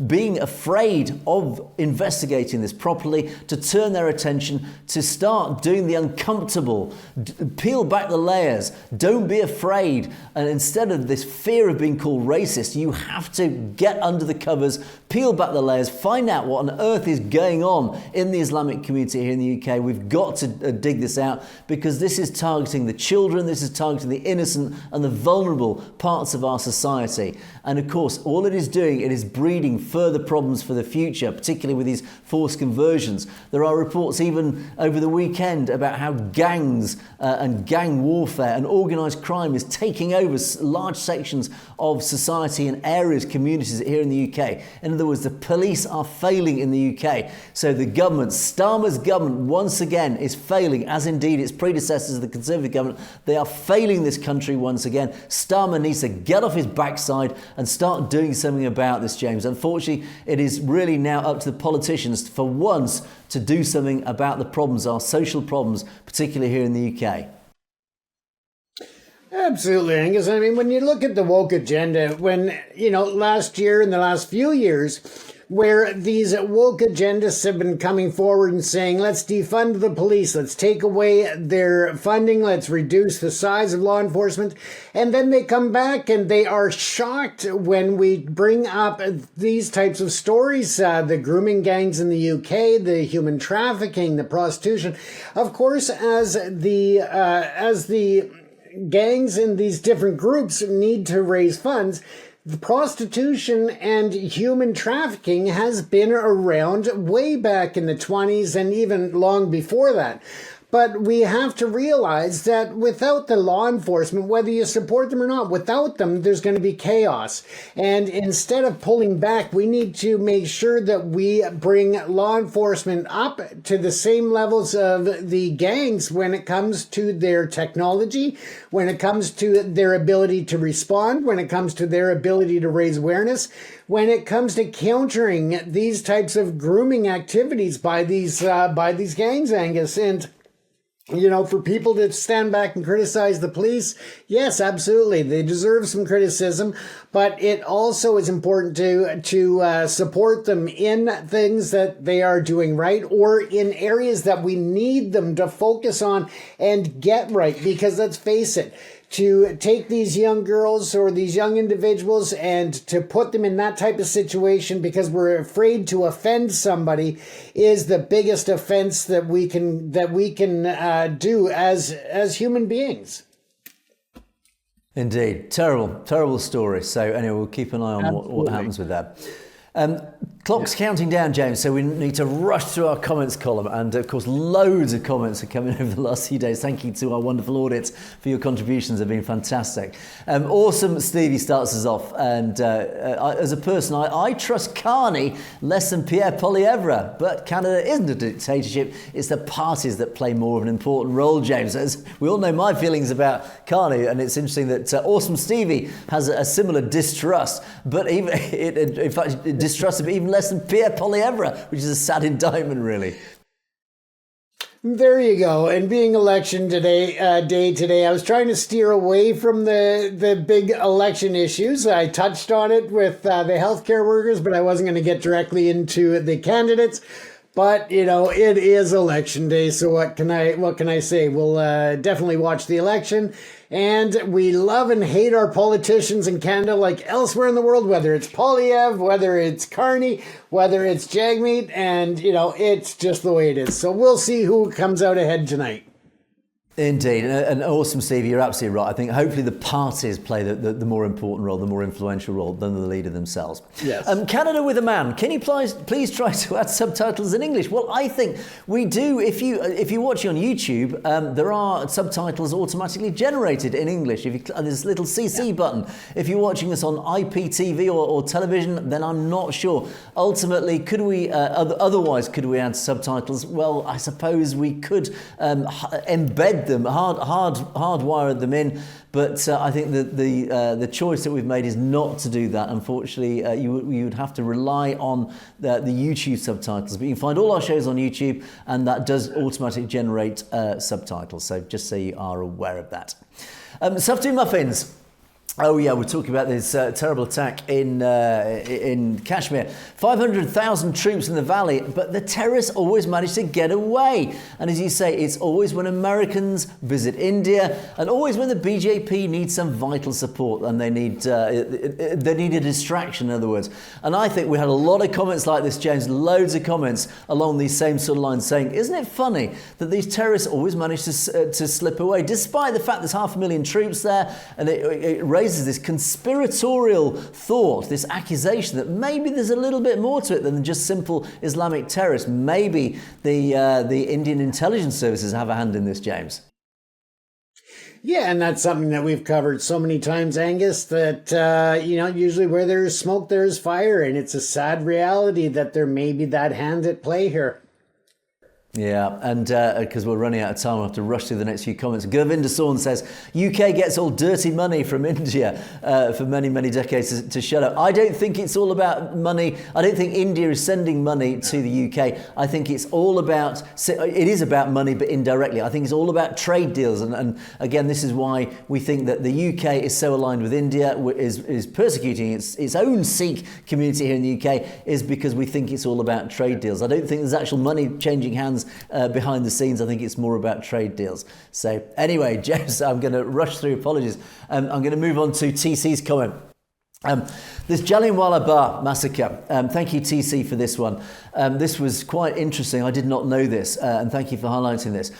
being afraid of investigating this properly, to turn their attention, to start doing the uncomfortable, peel back the layers, don't be afraid. And instead of this fear of being called racist, you have to get under the covers, peel back the layers, find out what on earth is going on in the Islamic community here in the UK. We've got to dig this out, because this is targeting the children, this is targeting the innocent and the vulnerable parts of our society. And of course, all it is doing, it is breeding further problems for the future, particularly with these forced conversions. There are reports even over the weekend about how gangs and gang warfare and organised crime is taking over large sections of society and areas, communities here in the UK. In other words, the police are failing in the UK. So the government, Starmer's government, once again is failing, as indeed its predecessors, the Conservative government. They are failing this country once again. Starmer needs to get off his backside and start doing something about this, James. Unfortunately, it is really now up to the politicians for once to do something about the problems, our social problems, particularly here in the UK. Absolutely, Angus. I mean, when you look at the woke agenda, last year and the last few years, where these woke agendas have been coming forward and saying, let's defund the police, let's take away their funding, let's reduce the size of law enforcement. And then they come back and they are shocked when we bring up these types of stories, the grooming gangs in the UK, the human trafficking, the prostitution. Of course, as the gangs in these different groups need to raise funds, the prostitution and human trafficking has been around way back in the 20s and even long before that. But we have to realize that without the law enforcement, whether you support them or not, without them, there's going to be chaos. And instead of pulling back, we need to make sure that we bring law enforcement up to the same levels of the gangs when it comes to their technology, when it comes to their ability to respond, when it comes to their ability to raise awareness, when it comes to countering these types of grooming activities by these gangs, Angus. And for people to stand back and criticize the police, yes, absolutely, they deserve some criticism, but it also is important to support them in things that they are doing right, or in areas that we need them to focus on and get right. Because let's face it, to take these young girls or these young individuals and to put them in that type of situation because we're afraid to offend somebody is the biggest offense that we can do as human beings. Indeed. Terrible story. So anyway, we'll keep an eye on what happens with that. Clock's counting down, James, so we need to rush through our comments column. And of course, loads of comments are coming over the last few days. Thank you to our wonderful audience for your contributions. They've been fantastic. Awesome Stevie starts us off. And as a person, I trust Carney less than Pierre Poilievre. But Canada isn't a dictatorship. It's the parties that play more of an important role, James. As we all know my feelings about Carney. And it's interesting that Awesome Stevie has a similar distrust. But in fact, distrust of even less than Pierre Poilievre, which is a sad indictment, really. There you go. And being election day today, I was trying to steer away from the big election issues. I touched on it with the healthcare workers, but I wasn't going to get directly into the candidates. But it is election day, so what can I say? We'll definitely watch the election. And we love and hate our politicians in Canada like elsewhere in the world, whether it's Poilievre, whether it's Carney, whether it's Jagmeet, and, it's just the way it is. So we'll see who comes out ahead tonight. Indeed, and Awesome Stevie, you're absolutely right. I think hopefully the parties play the more important role, the more influential role than the leader themselves. Yes. Canada with a Man. Can you please try to add subtitles in English? Well, I think we do. If you're watching on YouTube, there are subtitles automatically generated in English. If you click this little CC button. If you're watching us on IPTV or television, then I'm not sure. Ultimately, could we otherwise could we add subtitles? Well, I suppose we could embed them, hardwire them in, but I think that the choice that we've made is not to do that. Unfortunately, you would have to rely on the YouTube subtitles. But you can find all our shows on YouTube, and that does automatically generate subtitles. So just so you are aware of that. Stuff to muffins. Oh yeah, we're talking about this terrible attack in Kashmir. 500,000 troops in the valley, but the terrorists always manage to get away. And as you say, it's always when Americans visit India, and always when the BJP needs some vital support, and they need a distraction, in other words. And I think we had a lot of comments like this, James, loads of comments along these same sort of lines saying, isn't it funny that these terrorists always manage to slip away, despite the fact there's 500,000 troops there, and it raises this conspiratorial thought, this accusation that maybe there's a little bit more to it than just simple Islamic terrorists. Maybe the Indian intelligence services have a hand in this, James. Yeah, and that's something that we've covered so many times, Angus, that, usually where there's smoke, there's fire. And it's a sad reality that there may be that hand at play here. Yeah, and because we're running out of time, we'll have to rush through the next few comments. Govinda Sorn says, UK gets all dirty money from India for many, many decades to shut up. I don't think it's all about money. I don't think India is sending money to the UK. I think it's all about, it is about money, but indirectly. I think it's all about trade deals. And again, this is why we think that the UK is so aligned with India, is persecuting its own Sikh community here in the UK, is because we think it's all about trade deals. I don't think there's actual money changing hands behind the scenes. I think it's more about trade deals. So anyway, James, I'm going to rush through, apologies. I'm going to move on to TC's comment. This Jallianwala Bagh massacre, thank you TC for this one. This was quite interesting. I did not know this, and thank you for highlighting this.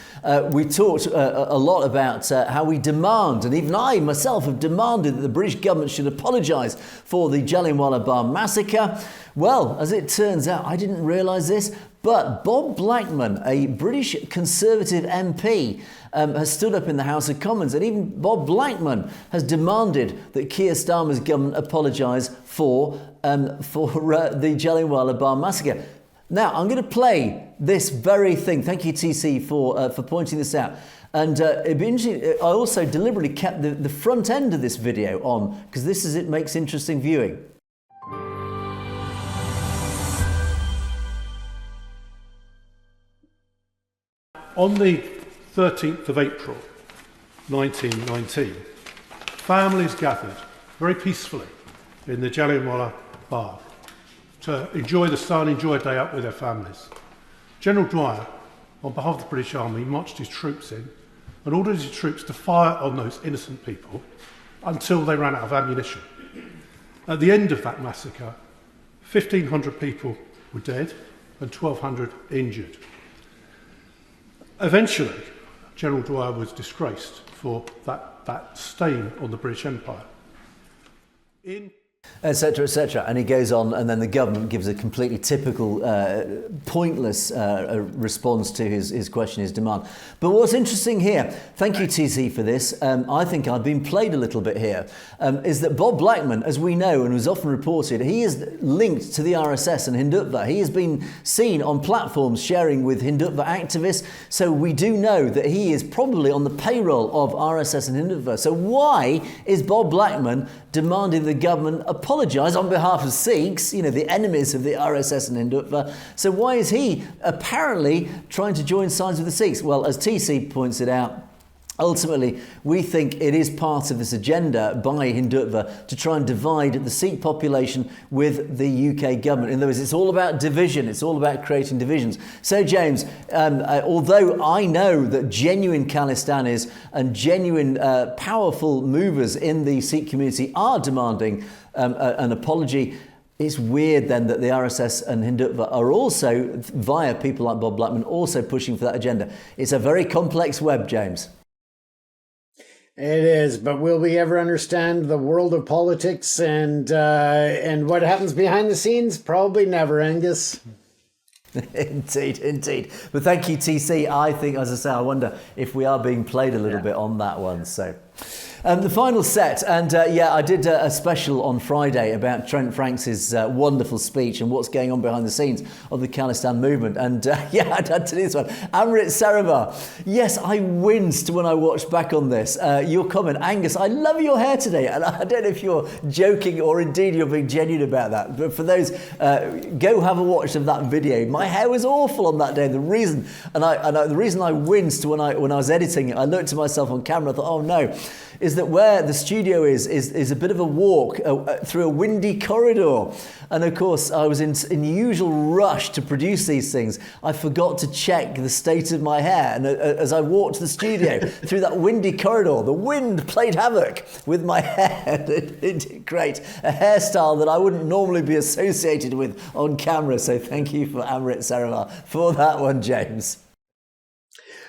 We talked a lot about how we demand, and even I myself have demanded, that the British government should apologise for the Jallianwala Bagh massacre. Well, as it turns out, I didn't realise this, But Bob Blackman, a British Conservative MP, has stood up in the House of Commons, and even Bob Blackman has demanded that Keir Starmer's government apologise for the Jallianwala Bagh massacre. Now, I'm going to play this very thing. Thank you, TC, for pointing this out. And it'd be interesting. I also deliberately kept the front end of this video on because it makes interesting viewing. On the 13th of April 1919, families gathered very peacefully in the Jallianwala Bagh to enjoy the sun, enjoy a day out with their families. General Dwyer, on behalf of the British Army, marched his troops in and ordered his troops to fire on those innocent people until they ran out of ammunition. At the end of that massacre, 1,500 people were dead and 1,200 injured. Eventually, General Dwyer was disgraced for that stain on the British Empire. Etc., etc. And he goes on, and then the government gives a completely typical, pointless response to his question, his demand. But what's interesting here, thank you, TC, for this, I think I've been played a little bit here, is that Bob Blackman, as we know and was often reported, he is linked to the RSS and Hindutva. He has been seen on platforms sharing with Hindutva activists, so we do know that he is probably on the payroll of RSS and Hindutva. So why is Bob Blackman demanding the government apologise on behalf of Sikhs, the enemies of the RSS and Hindutva? So why is he apparently trying to join sides with the Sikhs? Well, as TC points it out, ultimately, we think it is part of this agenda by Hindutva to try and divide the Sikh population with the UK government. In other words, it's all about division. It's all about creating divisions. So, James, although I know that genuine Khalistanis and genuine powerful movers in the Sikh community are demanding an apology, it's weird then that the RSS and Hindutva are also, via people like Bob Blackman, also pushing for that agenda. It's a very complex web, James. It is, but will we ever understand the world of politics and what happens behind the scenes? Probably never, Angus. Indeed. But thank you, TC. I think, as I say, I wonder if we are being played a little bit on that one. So. The final set, and I did a special on Friday about Trent Franks' wonderful speech and what's going on behind the scenes of the Khalistan movement. And I had to do this one. Amrit Saravar, yes, I winced when I watched back on this. Your comment, Angus, I love your hair today. And I don't know if you're joking or indeed you're being genuine about that. But for those, go have a watch of that video. My hair was awful on that day. The reason I winced when I was editing it, I looked at myself on camera, I thought, oh no, is that where the studio is a bit of a walk through a windy corridor. And of course, I was in the usual rush to produce these things. I forgot to check the state of my hair. And as I walked to the studio through that windy corridor, the wind played havoc with my hair. It did great. A hairstyle that I wouldn't normally be associated with on camera. So thank you for Amrit Saravar for that one, James.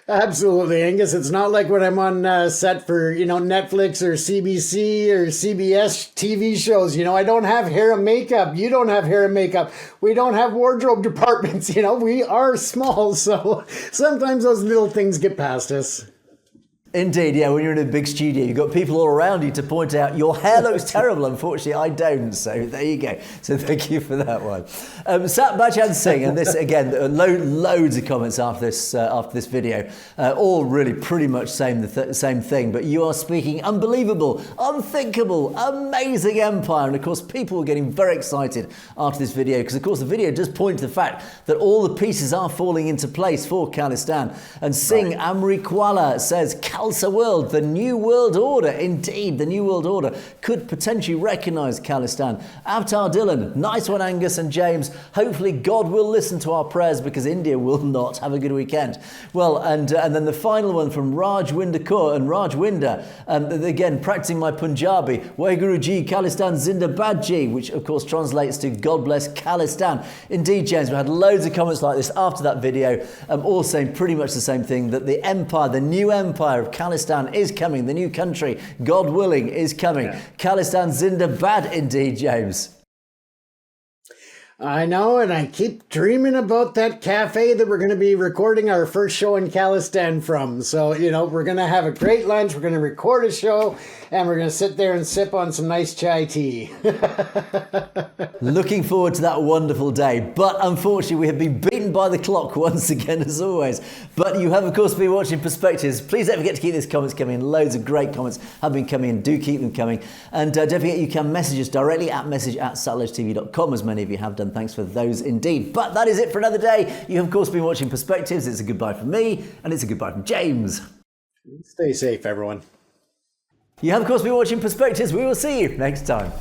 Absolutely, Angus. It's not like when I'm on set for, Netflix or CBC or CBS TV shows. I don't have hair and makeup. You don't have hair and makeup. We don't have wardrobe departments. We are small. So sometimes those little things get past us. Indeed, yeah, when you're in a big studio, you've got people all around you to point out your hair looks terrible. Unfortunately, I don't, so there you go. So thank you for that one. Sat Bachan Singh, and this, again, loads of comments after this video, all really pretty much same thing, but you are speaking unbelievable, unthinkable, amazing empire. And of course, people were getting very excited after this video, because of course the video does point to the fact that all the pieces are falling into place for Khalistan. And Singh Amri Kuala says, Khalsa world, the new world order. Indeed, the new world order could potentially recognise Khalistan. Avtar Dillon, nice one, Angus and James. Hopefully God will listen to our prayers, because India will not have a good weekend. Well, and then the final one from Raj Winder Kaur, and Raj Winder, again, practicing my Punjabi, Waheguru Ji, Khalistan Zindabad Ji, which of course translates to God bless Khalistan. Indeed, James, we had loads of comments like this after that video, all saying pretty much the same thing, that the empire, the new empire of Khalistan is coming. The new country, God willing, is coming. Yeah. Khalistan Zindabad, indeed, James. I know, and I keep dreaming about that cafe that we're going to be recording our first show in Khalistan from. So, we're going to have a great lunch, we're going to record a show, and we're going to sit there and sip on some nice chai tea. Looking forward to that wonderful day. But unfortunately, we have been beaten by the clock once again, as always. But you have, of course, been watching Perspectives. Please don't forget to keep these comments coming in. Loads of great comments have been coming in. Do keep them coming. And don't forget, you can message us directly at message@satellitetv.com, as many of you have done. Thanks for those indeed. But that is it for another day. You have, of course, been watching Perspectives. It's a goodbye from me, and it's a goodbye from James. Stay safe, everyone. You have, of course, been watching Perspectives. We will see you next time.